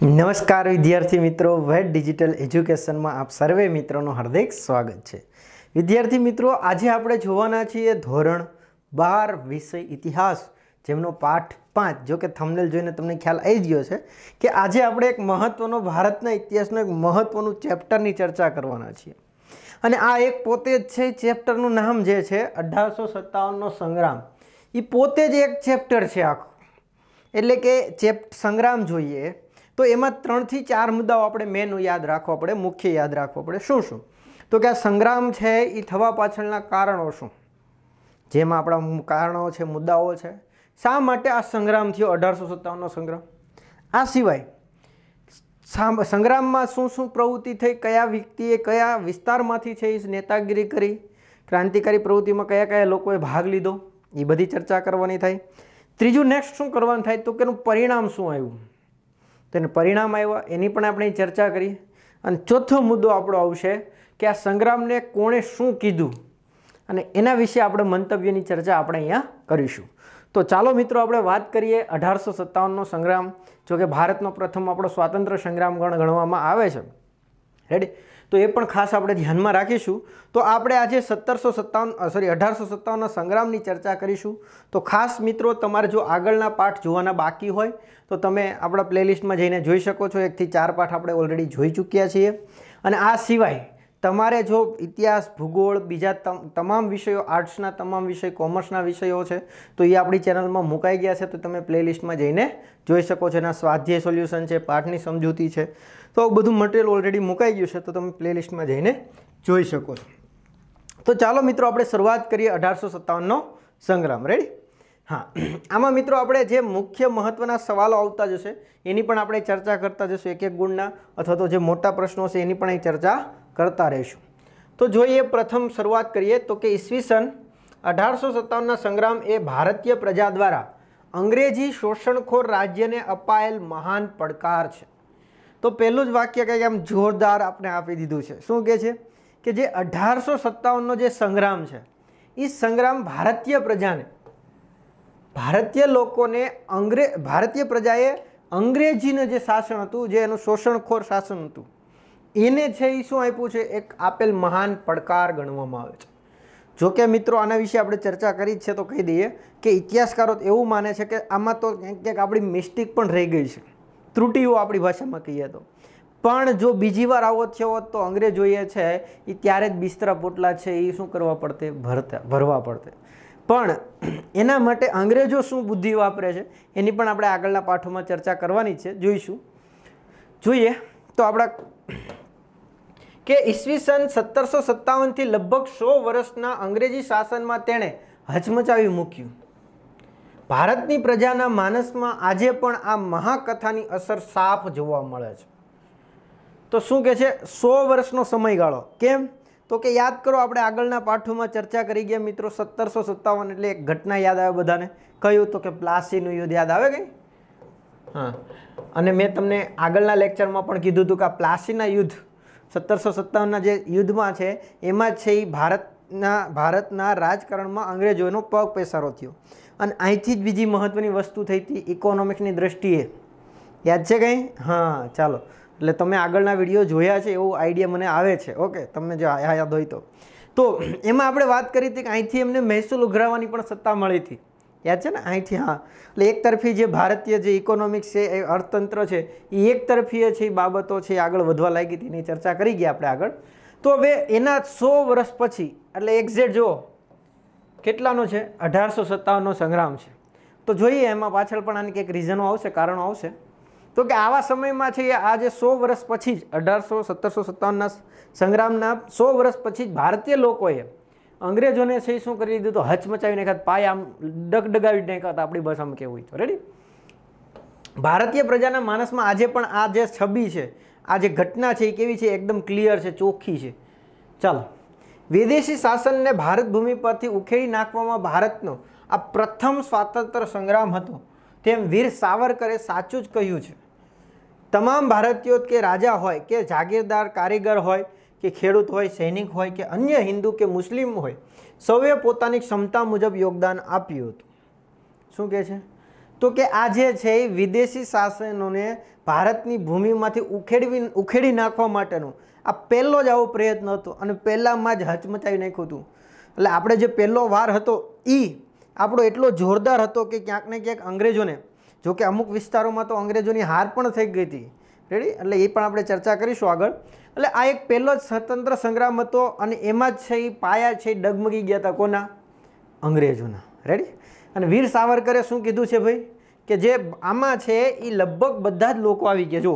नमस्कार विद्यार्थी मित्रों, वेट डिजिटल एज्युकेशन में आप सर्वे मित्रों हार्दिक स्वागत है। विद्यार्थी मित्रों, आज आपणे जोवाना छीए धोरण 12 विषय इतिहास, जेमनो पाठ 5। जो कि थंबनेल जोईने तमने ख्याल आई गयो छे कि आज आपणे एक महत्वनो भारतना इतिहासनो एक महत्वनुं चेप्टरनी चर्चा करवाना छीए। अने आ एक पोते ज छे चेप्टरनुं नाम जे छे 1857 नो संग्राम। ई पोते ज एक चेप्टर छे आखो, एटले के संग्राम जोईए तो एमां 3 થી 4 मुद्दाओ आपणे मेन याद राखवा पड़े, मुख्य याद राखवा पड़े। शुं शुं तो कि आ संग्राम छे ई थवा पाछळना कारणो शुं, जेमां आपणा कारणो छे, मुद्दाओ छे। शा माटे आ संग्राम थयो 1857 नो संग्राम? आ सिवाय संग्राममां शुं शुं प्रवृत्ति थई, कया व्यक्तिए कया विस्तारमांथी छे नेतागिरी करी, क्रांतिकारी प्रवृत्तिमां कया कया लोकोए भाग लीधो, ए बधी चर्चा करवानी थाय। त्रीजुं नेक्स्ट शुं करवानुं थाय तो के परिणाम शुं आव्युं, तेने परिणाम आव्या एनी पण आपणे चर्चा करी। अने चौथो मुद्दो आपणो आवशे कि आ संग्रामने कोणे शुं कीधुं अने एना विषे आपणे मंतव्यनी चर्चा आपणे अहींया करीशुं। तो चालो मित्रों आपणे वात करीए 1857 नो संग्राम, जो कि भारतनो प्रथम आपणो स्वातंत्र्य संग्राम गणवामां आवे छे। रेडी? तो ये पण खास आपणे ध्यानमां राखीशुं। तो आपणे आजे 1857 ना संग्रामनी चर्चा करीशुं। तो खास मित्रों तमारे जो आगळना पाठ जोवाना बाकी होय तो तमे आपणा प्लेलिस्टमां जईने जोई शको छो। 1 થી 4 पाठ आपणे ऑलरेडी जोई चूक्या छीए। अने आ सिवाय तमारे जो इतिहास, भूगोळ, बीजा तमाम विषयों, आर्ट्सना तमाम विषय, कॉमर्सना विषयों छे तो ये आपणी चेनलमां मुकाई गया छे, तो तमे प्लेलिस्टमां जईने जोई शको छो। एना स्वाध्याय सोल्यूशन छे, पाठनी समजूती छे, तो बधुं मटीरियल ऑलरेडी मुकाई गयुं छे, तो तमे प्लेलिस्टमां जईने जोई शको छो। तो चालो मित्रों आपणे शरूआत करीए 1857 नो संग्राम। रेडी? हाँ, आमां मित्रों आपणे जे मुख्य महत्वना सवालों आवता जशे एनी पण आपणे चर्चा करता जशुं, एक एक गुणना अथवा तो जे मोटा प्रश्नों छे एनी पण अहीं चर्चा करता रहीशुं। तो जोईए प्रथम शरूआत करीए तो कि ईस्वीसन 1857 ना संग्राम ए भारतीय प्रजा द्वारा अंग्रेजी शोषणखोर राज्यने अपाયેલ महान પડકાર छे। तो पहेલું જ वाक्य કંઈક આમ જોરદાર આપણે આપી દીધું છે। શું કહે છે કે જે 1857 નો જે સંગ્રામ છે એ સંગ્રામ ભારતીય પ્રજાને, ભારતીય લોકોને ભારતીય પ્રજાએ અંગ્રેજીનું જે શાસન હતું, જે એનું શોષણખોર શાસન હતું, એને છે એ શું આપ્યું છે? એક આપેલ મહાન પડકાર ગણવામાં આવે છે। જો કે મિત્રો આના વિશે આપણે ચર્ચા કરી જ છે, તો કહી દઈએ કે ઇતિહાસકારો એવું માને છે કે આમાં તો ક્યાંક આપણી મિસ્ટેક પણ રહી ગઈ છે, ત્રુટીઓ આપણી ભાષામાં કહીએ તો। પણ જો બીજી વાર આવો થયો હોત તો અંગ્રેજોએ છે એ ત્યારે જ બિસ્તરા પોટલા છે એ શું કરવા પડતે? ભરવા પડતે। પણ એના માટે અંગ્રેજો શું બુદ્ધિ વાપરે છે એની પણ આપણે આગળના પાઠોમાં ચર્ચા કરવાની છે, જોઈશું। જોઈએ તો આપણા કે ઈસવીસન 1757 થી લગભગ 100 વર્ષના અંગ્રેજી શાસનમાં તેણે હચમચાવી મૂક્યું। ભારતની પ્રજાના માનસમાં આજે પણ આ મહાકથાની અસર સાફ જોવા મળે છે। તો શું કહે છે? 100 વર્ષનો સમયગાળો। કેમ? તો કે યાદ કરો આપણે આગળના પાઠોમાં ચર્ચા કરી ગયા મિત્રો। 1757 એટલે એક ઘટના યાદ આવે બધાને, કયું? તો કે પ્લાસીનું યુદ્ધ યાદ આવે કઈ? हाँ, અને મેં તમને આગળના લેક્ચરમાં પણ કીધું હતું કે આ પ્લાસીના યુદ્ધ 1757ના જે યુદ્ધમાં છે એમાં છે એ ભારતના રાજકારણમાં અંગ્રેજોનો પગ પેસારો થયો। અને અહીંથી જ બીજી મહત્વની વસ્તુ થઈ હતી ઇકોનોમિક્સની દ્રષ્ટિએ, યાદ છે કંઈ? हाँ, ચાલો, એટલે તમે આગળના વિડીયો જોયા છે એવું આઈડિયા મને આવે છે। ઓકે, તમને જો યાદ હોય તો એમાં આપણે વાત કરી હતી કે અહીંથી એમને મહેસૂલ ઉઘરાવવાની પણ સત્તા મળી હતી, યાદ છે ને? અહીંથી हाँ, એટલે એક તરફી જે ભારતીય જે ઇકોનોમિક્સ છે, એ અર્થતંત્ર છે, એ એક તરફીય છે, એ બાબતો છે આગળ વધવા લાગી હતી, એની ચર્ચા કરી ગયા આપણે આગળ। તો હવે એના 100 વર્ષ પછી એટલે એક્ઝેક્ટ જુઓ કેટલાનો છે? 1857 નો સંગ્રામ છે। તો જોઈએ એમાં પાછળ પણ આની કંઈક રીઝનો આવશે, કારણો આવશે। તો કે આવા સમયમાં છે આ જે 100 વર્ષ પછી જ 1757ના સંગ્રામના 100 વર્ષ પછી જ ભારતીય લોકોએ અંગ્રેજોને છે શું કરી દીધું? તો હચમચાવી નાખ્યા, પાય આમ ડગડગાવી નાખ્યા, આપણી ભાષામાં કેવું હોય તો। રેડી? ભારતીય પ્રજાના માનસમાં આજે પણ આ જે છબી છે, આ જે ઘટના છે એ કેવી છે? એકદમ ક્લિયર છે, ચોખ્ખી છે। ચાલો, વિદેશી શાસનને ભારત ભૂમિ પરથી ઉખેડી નાખવામાં ભારતનો આ પ્રથમ સ્વાતંત્ર્ય સંગ્રામ હતો તેમ વીર સાવરકરે સાચું જ કહ્યું છે। તમામ ભારતીયો કે રાજા હોય કે જાગીરદાર, કારીગર હોય કે ખેડૂત હોય, સૈનિક હોય કે અન્ય હિન્દુ કે મુસ્લિમ હોય, સૌએ પોતાની ક્ષમતા મુજબ યોગદાન આપ્યું હતું। શું કહે છે? તો કે આ જે છે એ વિદેશી શાસનોને ભારતની ભૂમિમાંથી ઉખેડી નાખવા માટેનો આ પહેલો જ આવો પ્રયત્ન હતો અને પહેલામાં જ હચમચાવી નાખ્યું હતું. એટલે આપણે જે પહેલો વાર હતો એ આપણો એટલો જોરદાર હતો કે ક્યાંક ને ક્યાંક અંગ્રેજોને, જો કે અમુક વિસ્તારોમાં તો અંગ્રેજોની હાર પણ થઈ ગઈ હતી. રેડી, એટલે એ પણ આપણે ચર્ચા કરીશું આગળ. એટલે આ એક પહેલો જ સ્વતંત્ર સંગ્રામ હતો અને એમાં જ છે એ પાયા છે એ ડગમગી ગયા હતા. કોના? અંગ્રેજોના. રેડી. અને વીર સાવરકરે શું કીધું છે ભાઈ કે જે આમાં છે એ લગભગ બધા જ લોકો આવી ગયા. જો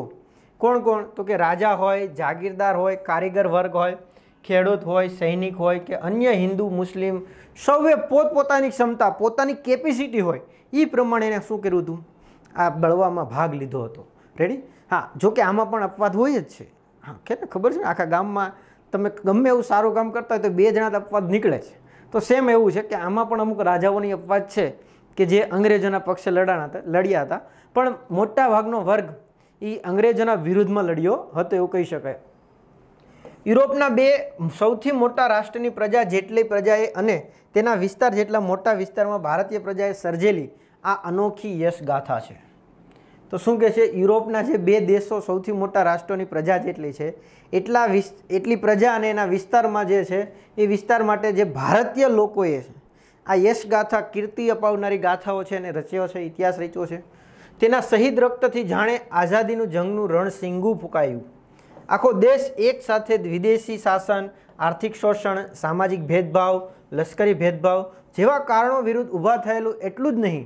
કોણ કોણ? તો કે રાજા હોય, જાગીરદાર હોય, કારીગર વર્ગ હોય, ખેડૂત હોય, સૈનિક હોય કે અન્ય હિન્દુ મુસ્લિમ, સૌએ પોતપોતાની ક્ષમતા, પોતાની કેપેસિટી હોય એ પ્રમાણે એને શું કર્યું હતું? આ બળવામાં ભાગ લીધો હતો. રેડી. હા, જો કે આમાં પણ અપવાદ હોય જ છે. હા, કે ખબર છે ને, આખા ગામમાં તમે ગમે એવું સારું કામ કરતા હોય તો 2 જણા અપવાદ નીકળે છે. તો સેમ એવું છે કે આમાં પણ અમુક રાજાઓની અપવાદ છે કે જે અંગ્રેજોના પક્ષે લડ્યા હતા, પણ મોટા ભાગનો વર્ગ એ અંગ્રેજોના વિરુદ્ધમાં લડ્યો હતો એવું કહી શકાય. યુરોપના 2 સૌથી મોટા રાષ્ટ્રની પ્રજા જેટલી પ્રજાએ અને તેના વિસ્તાર જેટલા મોટા વિસ્તારમાં ભારતીય પ્રજાએ સર્જેલી આ અનોખી યશ ગાથા છે. તો શું કહે છે? યુરોપના જે 2 દેશો સૌથી મોટા રાષ્ટ્રોની પ્રજા જેટલી છે એટલી પ્રજા અને એના વિસ્તારમાં જે છે એ વિસ્તાર માટે જે ભારતીય લોકોએ છે આ યશ ગાથા, કીર્તિ અપાવનારી ગાથાઓ છે એને રચ્યો છે, ઇતિહાસ રચ્યો છે. તેના શહીદ રક્તથી જાણે આઝાદીનું જંગનું રણસિંગું ફૂંકાયું. આખો દેશ એક સાથે વિદેશી શાસન, આર્થિક શોષણ, સામાજિક ભેદભાવ, લશ્કરી ભેદભાવ જેવા કારણો વિરુદ્ધ ઊભા થયેલું એટલું જ નહીં,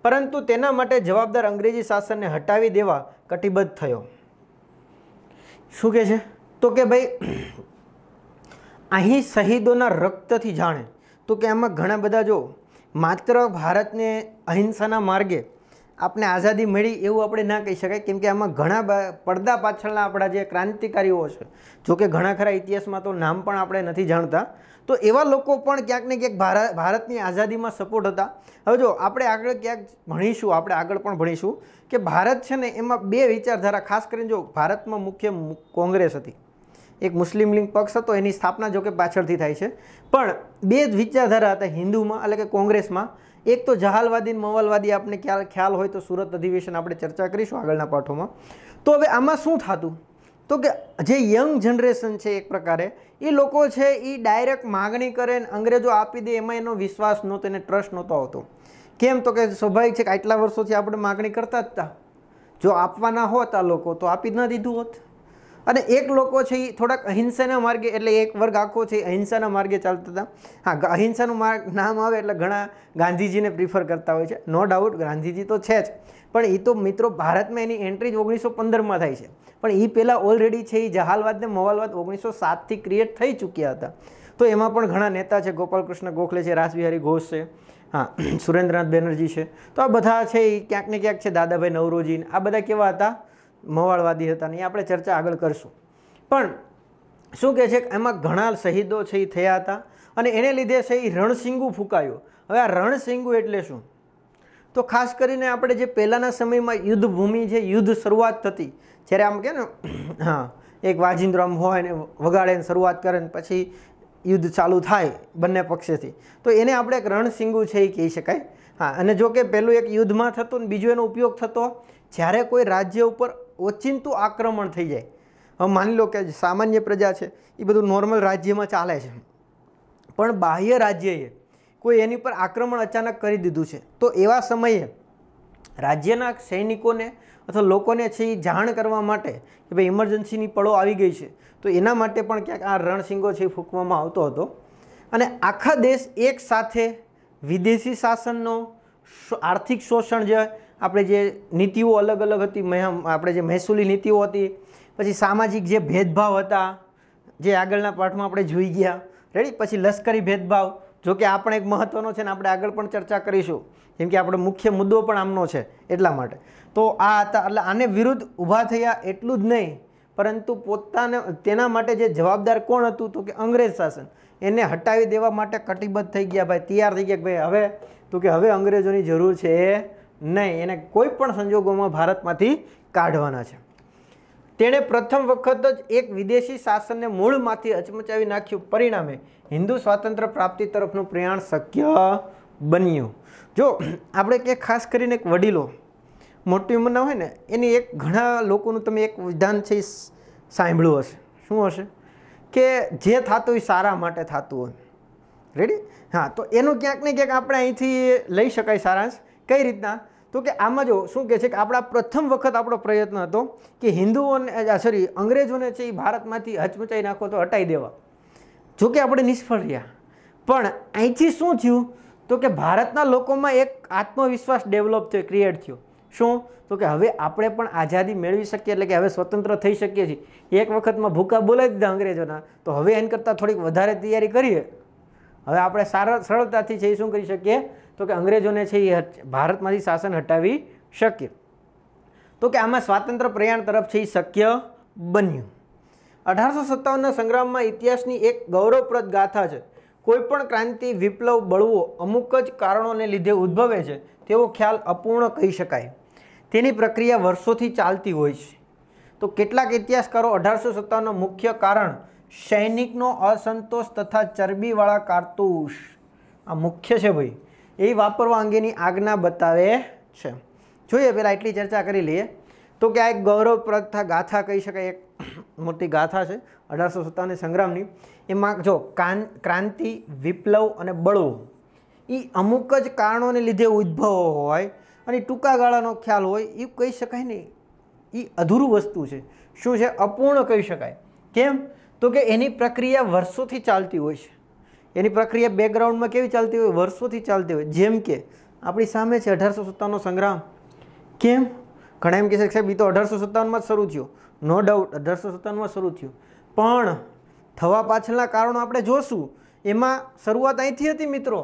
પરંતુ તેના માટે જવાબદાર અંગ્રેજી શાસનને હટાવી દેવા કટિબદ્ધ થયો. શું કહે છે? તો કે ભાઈ અહીં શહીદોના રક્તથી જાણે, તો કે આમાં ઘણા બધા, જો માત્ર ભારતને અહિંસાના માર્ગે આપણે આઝાદી મળી એવું આપણે ના કહી શકાય, કેમ કે આમાં ઘણા પડદા પાછળના આપણા જે ક્રાંતિકારીઓ છે, જો કે ઘણા ખરા ઇતિહાસમાં તો નામ પણ આપણે નથી જાણતા, તો એવા લોકો પણ ક્યાંક ને ક્યાંક ભારતની આઝાદીમાં સપોર્ટ હતા. હવે જો આપણે આગળ ક્યાંક ભણીશું, આપણે આગળ પણ ભણીશું કે ભારત છે ને એમાં 2 વિચારધારા, ખાસ કરીને જો ભારતમાં મુખ્ય કોંગ્રેસ હતી, એક મુસ્લિમ લીગ પક્ષ હતો, એની સ્થાપના જો કે પાછળથી થાય છે, પણ 2 જ વિચારધારા હતા હિન્દુમાં, એટલે કે કોંગ્રેસમાં. એક તો જહાલવાદી અને મવાલવાદી, આપણે ખ્યાલ હોય તો સુરત અધિવેશન આપણે ચર્ચા કરીશું આગળના પાઠોમાં. તો હવે આમાં શું થતું? તો કે જે યંગ જનરેશન છે એક પ્રકારે એ લોકો છે એ ડાયરેક્ટ માગણી કરે ને અંગ્રેજો આપી દે એમાં એનો વિશ્વાસ નહોતો, એને ટ્રસ્ટ નહોતો આવતો. કેમ? તો કે સ્વાભાવિક છે કે આટલા વર્ષોથી આપણે માગણી કરતા જ હતા, જો આપવાના હોત આ લોકો તો આપી જ ન દીધું હોત. અને એક લોકો છે એ થોડાક અહિંસાના માર્ગે, એટલે એક વર્ગ આખો છે અહિંસાના માર્ગે ચાલતા હતા. હા, અહિંસાનું નામ આવે એટલે ઘણા ગાંધીજીને પ્રિફર કરતા હોય છે, નો ડાઉટ ગાંધીજી તો છે જ, પણ એ તો મિત્રો ભારતમાં એની એન્ટ્રી જ 1915માં થાય છે, પણ એ પહેલાં ઓલરેડી છે એ જહાલવાદ ને મવાલવાદ 1907થી ક્રિએટ થઈ ચૂક્યા હતા. તો એમાં પણ ઘણા નેતા છે, ગોપાલકૃષ્ણ ગોખલે છે, રાસબિહારી ઘોષ છે, હા, સુરેન્દ્રનાથ બેનર્જી છે. તો આ બધા છે એ ક્યાંક ને ક્યાંક છે, દાદાભાઈ નવરોજી, આ બધા કેવા હતા? મવાળવાદી હતા. ને એ આપણે ચર્ચા આગળ કરશું. પણ શું કહે છે કે એમાં ઘણા શહીદો છે એ થયા હતા અને એને લીધે છે એ રણસિંગું ફૂંકાયું. હવે આ રણસિંગું એટલે શું? તો ખાસ કરીને આપણે જે પહેલાંના સમયમાં યુદ્ધ ભૂમિ છે, યુદ્ધ શરૂઆત થતી, જ્યારે આમ કે ને, હા, એક વાજિંદ્રો આમ હોય ને વગાડે શરૂઆત કરે ને પછી યુદ્ધ ચાલુ થાય બંને પક્ષેથી, તો એને આપણે એક રણસિંગું છે એ કહી શકાય. હા, અને જો કે પહેલું એક યુદ્ધમાં થતું ને બીજું એનો ઉપયોગ થતો જ્યારે કોઈ રાજ્ય ઉપર ઓચિંતું આક્રમણ થઈ જાય. હવે માની લો કે સામાન્ય પ્રજા છે એ બધું નોર્મલ રાજ્યમાં ચાલે છે, પણ બાહ્ય રાજ્યએ કોઈ એની પર આક્રમણ અચાનક કરી દીધું છે, તો એવા સમયે રાજ્યના સૈનિકોને અથવા લોકોને છે એ જાણ કરવા માટે કે ભાઈ ઇમરજન્સીની પળો આવી ગઈ છે, તો એના માટે પણ ક્યાંક આ રણસિંગો છે એ ફૂંકવામાં આવતો હતો. અને આખા દેશ એક સાથે વિદેશી શાસનનો, આર્થિક શોષણ, જે આપણે જે નીતિઓ અલગ અલગ હતી, આપણે જે મહેસૂલી નીતિઓ હતી, પછી સામાજિક જે ભેદભાવ હતા જે આગળના પાઠમાં આપણે જોઈ ગયા, રેડી, પછી લશ્કરી ભેદભાવ, જો કે આ પણ એક મહત્ત્વનો છે ને આપણે આગળ પણ ચર્ચા કરીશું, કેમ કે આપણો મુખ્ય મુદ્દો પણ આમનો છે એટલા માટે. તો આ હતા, એટલે આને વિરુદ્ધ ઊભા થયા એટલું જ નહીં, પરંતુ પોતાને તેના માટે જે જવાબદાર કોણ હતું? તો કે અંગ્રેજ શાસન, એને હટાવી દેવા માટે કટિબદ્ધ થઈ ગયા. ભાઈ તૈયાર થઈ ગયા કે ભાઈ હવે તો કે હવે અંગ્રેજોની જરૂર છે નહીં, એને કોઈ પણ સંજોગોમાં ભારતમાંથી કાઢવાના છે. તેણે પ્રથમ વખત જ એક વિદેશી શાસનને મૂળમાંથી હચમચાવી નાખ્યું, પરિણામે હિન્દુ સ્વાતંત્ર્ય પ્રાપ્તિ તરફનું પ્રયાણ શક્ય બન્યું। જો આપણે કે ખાસ કરીને એક વડીલો મોટી ઉંમરના હોય ને એની એક ઘણા લોકોનું તમે એક વિધાન છે સાંભળ્યું હશે। શું હશે? કે જે થતું હોય સારા માટે થતું હોય। રેડી? હા, તો એનું ક્યાંક ને ક્યાંક આપણે અહીંથી લઈ શકાય સારાંશ। કઈ રીતના? તો કે આમાં જો શું કહે છે કે આપણા પ્રથમ વખત આપણો પ્રયત્ન હતો કે હિન્દુઓને સોરી અંગ્રેજોને છે એ ભારતમાંથી હચમચાઈ નાખો તો હટાવી દેવા। જોકે આપણે નિષ્ફળ રહ્યા, પણ અહીંથી શું થયું તો કે ભારતના લોકોમાં એક આત્મવિશ્વાસ ડેવલપ થયો, ક્રિએટ થયો। શું? તો કે હવે આપણે પણ આઝાદી મેળવી શકીએ, એટલે કે હવે સ્વતંત્ર થઈ શકીએ છીએ। એક વખતમાં ભૂકા બોલાવી દીધા અંગ્રેજોના, તો હવે એના કરતાં થોડીક વધારે તૈયારી કરીએ। હવે આપણે સરળતાથી છે એ શું કરી શકીએ તો કે અંગ્રેજોને છે એ ભારતમાંથી શાસન હટાવી શકીએ। તો કે આમાં સ્વાતંત્ર્ય પ્રયાણ તરફ છે એ શક્ય બન્યું। 1857ના સંગ્રામમાં ઇતિહાસની એક ગૌરવપ્રદ ગાથા છે। કોઈ પણ ક્રાંતિ, વિપ્લવ, બળવો અમુક જ કારણોને લીધે ઉદ્ભવે છે તેવો ખ્યાલ અપૂર્ણ કહી શકાય। તેની પ્રક્રિયા વર્ષોથી ચાલતી હોય છે। તો કેટલાક ઇતિહાસકારો 1857નું મુખ્ય કારણ સૈનિકનો અસંતોષ તથા ચરબીવાળા કારતૂસ, આ મુખ્ય છે ભાઈ, એ વાપરવા અંગેની આજ્ઞા બતાવે છે। જોઈએ પહેલાં એટલી ચર્ચા કરી લઈએ તો કે આ એક ગૌરવપ્રદ ગાથા કહી શકાય, એક મોટી ગાથા છે 1857 સંગ્રામની। એમાં જો ક્રાંતિ, વિપ્લવ અને બળવો એ અમુક જ કારણોને લીધે ઉદ્ભવ હોય અને ટૂંકા ગાળાનો ખ્યાલ હોય એ કહી શકાય નહીં, એ અધૂરું વસ્તુ છે। શું છે? અપૂર્ણ કહી શકાય। કેમ? તો કે એની પ્રક્રિયા વર્ષોથી ચાલતી હોય છે। એની પ્રક્રિયા બેકગ્રાઉન્ડમાં કેવી ચાલતી હોય? વર્ષોથી ચાલતી હોય। જેમ કે આપણી સામે છે 1857નો સંગ્રામ। કેમ? ઘણા એમ કહે છે સાહેબ એ તો 1857માં જ શરૂ થયો। નો ડાઉટ 1857માં શરૂ થયું, પણ થવા પાછળના કારણો આપણે જોશું। એમાં શરૂઆત અહીંથી હતી મિત્રો।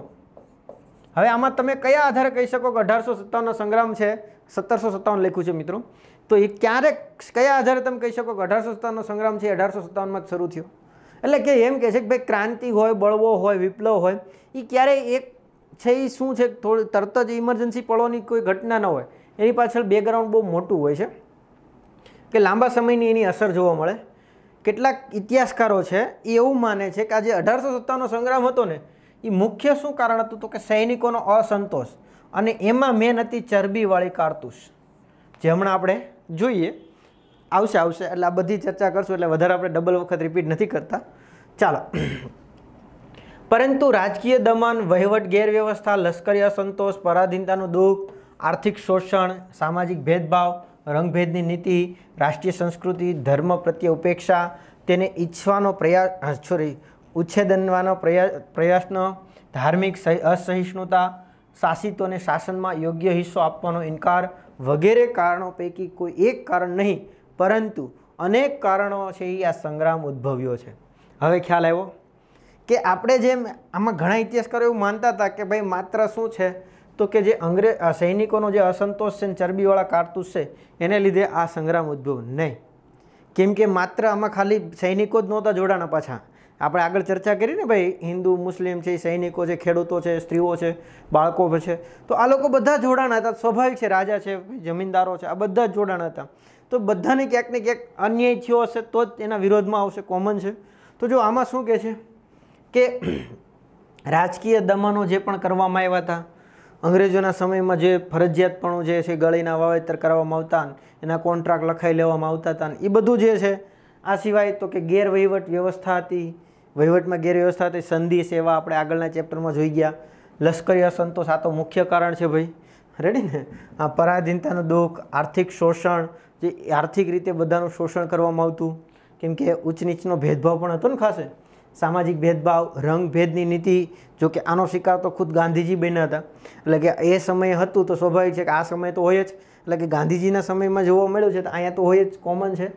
હવે આમાં તમે કયા આધારે કહી શકો કે 1857નો સંગ્રામ છે? 1757 લખ્યું છે મિત્રો, તો એ ક્યારે કયા આધારે તમે કહી શકો કે 1857નો સંગ્રામ છે 1857માં જ શરૂ થયો? એટલે કે એમ કહે છે કે ભાઈ ક્રાંતિ હોય, બળવો હોય, વિપ્લવ હોય, એ ક્યારેય એક છે એ શું છે થોડી તરત જ ઇમરજન્સી પડવાની કોઈ ઘટના ન હોય, એની પાછળ બેકગ્રાઉન્ડ બહુ મોટું હોય છે કે લાંબા સમયની એની અસર જોવા મળે। કેટલાક ઇતિહાસકારો છે એ એવું માને છે કે આ જે 1857નો સંગ્રામ હતો ને એ મુખ્ય શું કારણ હતું તો કે સૈનિકોનો અસંતોષ, અને એમાં મેન હતી ચરબીવાળી કારતૂસ, જે હમણાં આપણે જોઈએ આવશે એટલે આ બધી ચર્ચા કરશું, એટલે વધારે આપણે ડબલ વખત રિપીટ નથી કરતા। ચાલો, પરંતુ રાજકીય દમન, વહીવટ ગેરવ્યવસ્થા, લશ્કરી અસંતોષ, પરાધીનતાનું દુઃખ, આર્થિક શોષણ, સામાજિક ભેદભાવ, રંગભેદની નીતિ, રાષ્ટ્રીય સંસ્કૃતિ, ધર્મ પ્રત્યે ઉપેક્ષા, તેને ઈચ્છવાનો ઉચ્છેદનવાનો પ્રયત્ન, ધાર્મિક અસહિષ્ણુતા, શાસિતોને શાસનમાં યોગ્ય હિસ્સો આપવાનો ઇનકાર વગેરે કારણો પૈકી કોઈ એક કારણ નહીં પરંતુ અનેક કારણો છે એ આ સંગ્રામ ઉદ્ભવ્યો છે। હવે ખ્યાલ આવ્યો કે આપણે જેમ આમાં ઘણા ઇતિહાસકારો એવું માનતા હતા કે ભાઈ માત્ર શું છે તો કે જે સૈનિકોનો જે અસંતોષ છે, ચરબીવાળા કારતૂસ છે એને લીધે આ સંગ્રામ ઉદ્ભવ નહીં, કેમ કે માત્ર આમાં ખાલી સૈનિકો જ નહોતા જોડાણા। પાછા આપણે આગળ ચર્ચા કરી ને ભાઈ હિન્દુ, મુસ્લિમ છે, સૈનિકો છે, ખેડૂતો છે, સ્ત્રીઓ છે, બાળકો છે, તો આ લોકો બધા જોડાણા હતા। સ્વાભાવિક છે, રાજા છે, જમીનદારો છે, આ બધા જ જોડાણા હતા। તો બધાને ક્યાંક ને ક્યાંક અન્યાય થયો હશે તો જ એના વિરોધમાં આવશે, કોમન છે। તો જો આમાં શું કહે છે કે રાજકીય દમનો જે પણ કરવામાં આવ્યા હતા અંગ્રેજોના સમયમાં, જે ફરજિયાતપણું જે છે ગળીના વાવેતર કરવામાં આવતા, એના કોન્ટ્રાક્ટ લખાઈ લેવામાં આવતા હતા, એ બધું જે છે। આ સિવાય તો કે ગેરવહીવટ વ્યવસ્થા હતી, વહીવટમાં ગેરવ્યવસ્થા હતી, સંધિ સેવા આપણે આગળના ચેપ્ટરમાં જોઈ ગયા, લશ્કરી અસંતોષ આ તો મુખ્ય કારણ છે ભાઈ, રેડી ને? આ પરાધીનતાનું દુઃખ, આર્થિક શોષણ, જે આર્થિક રીતે બધાનું શોષણ કરવામાં આવતું, કેમ કે ઉચ્ચ નીચનો ભેદભાવ પણ હતો ને ખાસે, સામાજિક ભેદભાવ, રંગભેદની નીતિ, જો કે આનો શિકાર તો ખુદ ગાંધીજી બન્યા હતા, એટલે કે એ સમયે હતું તો સ્વાભાવિક છે કે આ સમયે તો હોય જ, એટલે કે ગાંધીજીના સમયમાં જોવા મળ્યું છે તો અહીંયા તો હોય જ, કોમન છે।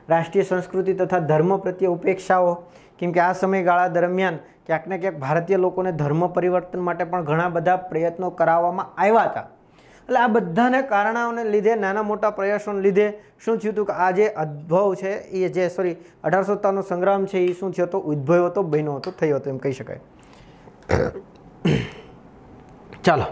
રાષ્ટ્રીય સંસ્કૃતિ તથા ધર્મ પ્રત્યે ઉપેક્ષાઓ, કેમ કે આ સમયગાળા દરમિયાન ક્યાંક ને ક્યાંક ભારતીય લોકોને ધર્મ પરિવર્તન માટે પણ ઘણા બધા પ્રયત્નો કરાવવામાં આવ્યા હતા। એટલે આ બધાને કારણોને લીધે, નાના મોટા પ્રયાસોને લીધે શું થયું હતું કે આ જે ઉદ્ભવ છે એ જે 1857નો સંગ્રામ છે એ શું થયો હતો? ઉદ્ભવ્યો હતો, બન્યો હતો, થયો હતો એમ કહી શકાય। ચાલો,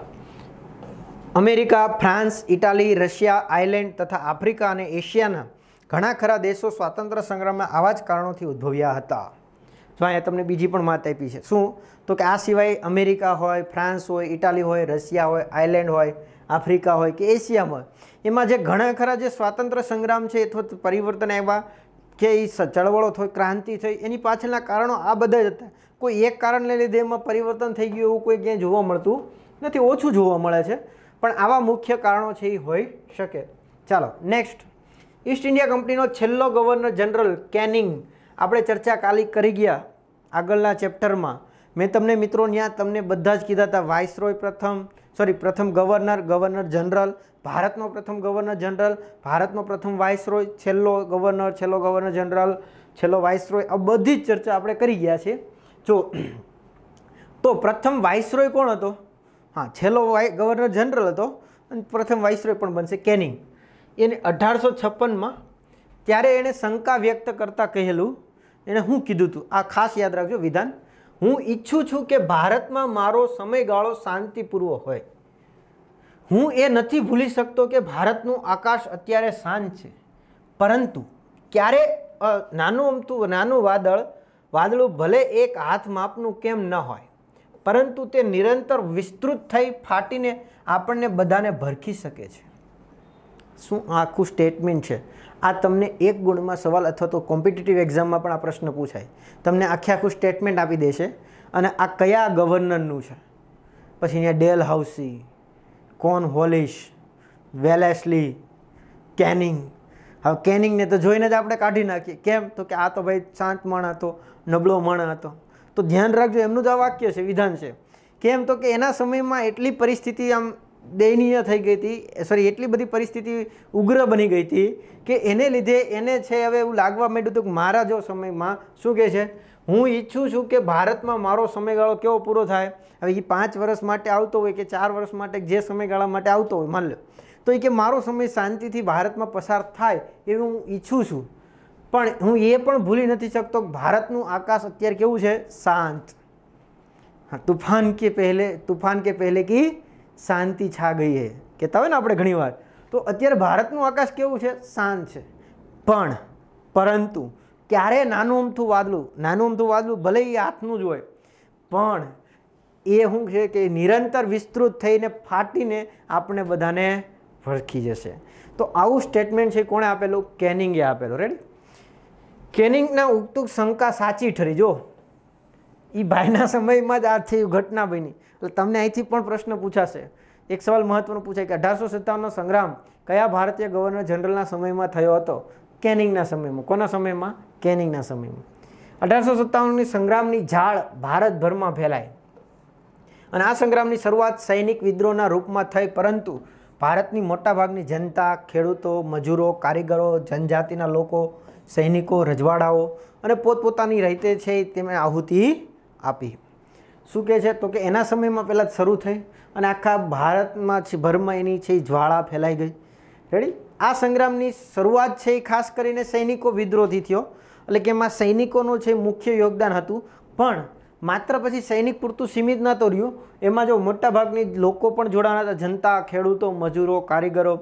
America, France, Italy, Russia, Ireland તથા આફ્રિકા અને એશિયાના ઘણા ખરા દેશો સ્વાતંત્ર્ય સંગ્રામમાં આવા જ કારણોથી ઉદ્ભવ્યા હતા। જો અહીંયા તમને બીજી પણ માત આપી છે શું, તો કે આ સિવાય અમેરિકા હોય, ફ્રાન્સ હોય, ઇટાલી હોય, રશિયા હોય, આયર્લેન્ડ હોય, આફ્રિકા હોય કે એશિયામાં હોય, એમાં જે ઘણા ખરા જે સ્વાતંત્ર્ય સંગ્રામ છે અથવા પરિવર્તન આવ્યા કે એ ચળવળો થઈ, ક્રાંતિ થઈ, એની પાછળના કારણો આ બધા જ હતા. કોઈ એક કારણને લીધે એમાં પરિવર્તન થઈ ગયું એવું કોઈ ક્યાંય જોવા મળતું નથી, ઓછું જોવા મળે છે, પણ આવા મુખ્ય કારણો છે એ હોઈ શકે. ચાલો નેક્સ્ટ, ઈસ્ટ ઇન્ડિયા કંપનીનો છેલ્લો ગવર્નર જનરલ કેનિંગ આપણે ચર્ચા કાલે કરી ગયા આગળના ચેપ્ટરમાં. મેં તમને મિત્રો ત્યાં તમને બધા જ કીધા હતા વાઇસરોય પ્રથમ ગવર્નર જનરલ, ભારતનો પ્રથમ ગવર્નર જનરલ, ભારતનો પ્રથમ વાઇસરોય, છેલ્લો ગવર્નર જનરલ, છેલ્લો વાઇસરોય, આ બધી જ ચર્ચા આપણે કરી ગયા છે. જો તો પ્રથમ વાઇસરોય કોણ હતો? હા, છેલ્લો ગવર્નર જનરલ હતો અને પ્રથમ વાઇસરોય પણ બનશે કેનિંગ. એને 1856માં ત્યારે એણે શંકા વ્યક્ત કરતાં કહેલું, એણે શું કીધું હતું આ ખાસ યાદ રાખજો વિધાન, હું ઈચ્છું છું કે ભારતમાં મારો સમયગાળો શાંતિપૂર્વ હોય. હું એ નથી ભૂલી શકતો કે ભારતનું આકાશ અત્યારે શાંત છે, પરંતુ ક્યારે નાનું વાદળું ભલે એક હાથ માપનું કેમ ન હોય, પરંતુ તે નિરંતર વિસ્તૃત થઈ ફાટીને આપણને બધાને ભરખી શકે છે. શું આખું સ્ટેટમેન્ટ છે આ તમને 1 ગુણમાં સવાલ અથવા તો કોમ્પિટિટિવ એક્ઝામમાં પણ આ પ્રશ્ન પૂછાય. તમને આખું સ્ટેટમેન્ટ આપી દેશે અને આ કયા ગવર્નરનું છે, પછી અહીંયા ડેલહાઉસી, કોર્નવોલિસ, વેલેસ્લી, કેનિંગ. હવે કેનિંગને તો જોઈને જ આપણે કાઢી નાખીએ, કેમ તો કે આ તો ભાઈ શાંત માણસ હતો, નબળો માણસ હતો. તો ધ્યાન રાખજો, એમનું જ આ વાક્ય છે, વિધાન છે. કેમ તો કે એના સમયમાં એટલી પરિસ્થિતિ આમ દયનીય થઈ ગઈ હતી, એટલી બધી પરિસ્થિતિ ઉગ્ર બની ગઈ હતી કે એને લીધે એને છે હવે એવું લાગવા માંડ્યું હતું કે મારા જો સમયમાં શું કહે છે, હું ઈચ્છું છું કે ભારતમાં મારો સમયગાળો કેવો પૂરો થાય. હવે એ 5 વર્ષ માટે આવતો હોય કે 4 વર્ષ માટે જે સમયગાળા માટે આવતો હોય માન લો, તો એ કે મારો સમય શાંતિથી ભારતમાં પસાર થાય એવું હું ઈચ્છું છું, પણ હું એ પણ ભૂલી નથી શકતો કે ભારતનું આકાશ અત્યારે કેવું છે, શાંત. હા, તूफान के पहले की શાંતિ છા ગઈ હે કહેતા હોય ને આપણે ઘણીવાર. તો અત્યારે ભારતનું આકાશ કેવું છે, શાંત છે, પરંતુ ક્યારે નાનું અમથું વાદળું ભલે એ હાથનું જ હોય, પણ એ શું છે કે નિરંતર વિસ્તૃત થઈને ફાટીને આપણે બધાને ભરખી જશે. તો આવું સ્ટેટમેન્ટ છે કોણે આપેલું? કેનિંગે આપેલું. રેડી? કેનિંગના ઉક્ત શંકા સાચી ઠરી. જો એ ભાઈના સમયમાં જ આ છે ઘટના બની, એટલે તમને અહીંથી પણ પ્રશ્ન પૂછાશે. એક સવાલ મહત્વનો પૂછાય કે 1857નો સંગ્રામ કયા ભારતીય ગવર્નર જનરલના સમયમાં થયો હતો? કેનિંગના સમયમાં. કોના સમયમાં? કેનિંગના સમયમાં. 1857ની સંગ્રામની ઝાળ ભારતભરમાં ફેલાઈ અને આ સંગ્રામની શરૂઆત સૈનિક વિદ્રોહના રૂપમાં થઈ, પરંતુ ભારતની મોટાભાગની જનતા, ખેડૂતો, મજૂરો, કારીગરો, જનજાતિના લોકો, સૈનિકો, રજવાડાઓ અને પોતપોતાની રીતે છે તેમણે આહુતિ આપી. શું કહે છે? તો કે એના સમયમાં પહેલાં શરૂ થઈ અને આખા ભારતમાં ભરમાં એની છે જ્વાળા ફેલાઈ ગઈ. રેડી? આ સંગ્રામની શરૂઆત છે એ ખાસ કરીને સૈનિકો વિદ્રોહથી થયો, એટલે કે એમાં સૈનિકોનું છે મુખ્ય યોગદાન હતું, પણ માત્ર પછી સૈનિક પૂરતું સીમિત નહોતું રહ્યું. એમાં જો મોટાભાગની લોકો પણ જોડાણા હતા, જનતા, ખેડૂતો, મજૂરો, કારીગરો,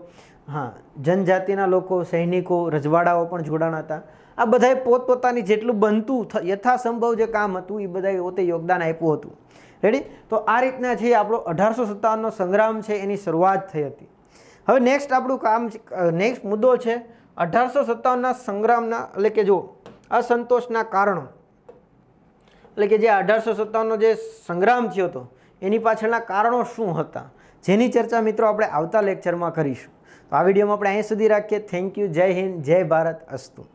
હા, જનજાતિના લોકો, સૈનિકો, રજવાડાઓ પણ જોડાણા હતા. આ બધાએ પોતપોતાની જેટલું બનતું યથાસંભવ જે કામ હતું એ બધાએ પોતે યોગદાન આપ્યું હતું. રેડી? તો આ રીતના છે આપણો 1857નો સંગ્રામ છે એની શરૂઆત થઈ હતી. હવે નેક્સ્ટ આપણું નેક્સ્ટ મુદ્દો છે 1857ના સંગ્રામના, એટલે કે જો અસંતોષના કારણો, એટલે કે જે 1857નો જે સંગ્રામ થયો હતો એની પાછળના કારણો શું હતા, જેની ચર્ચા મિત્રો આપણે આવતા લેક્ચરમાં કરીશું. તો આ વિડીયોમાં આપણે અહીં સુધી રાખીએ. Thank you. જય હિન્દ, જય ભારત, અસ્તુ.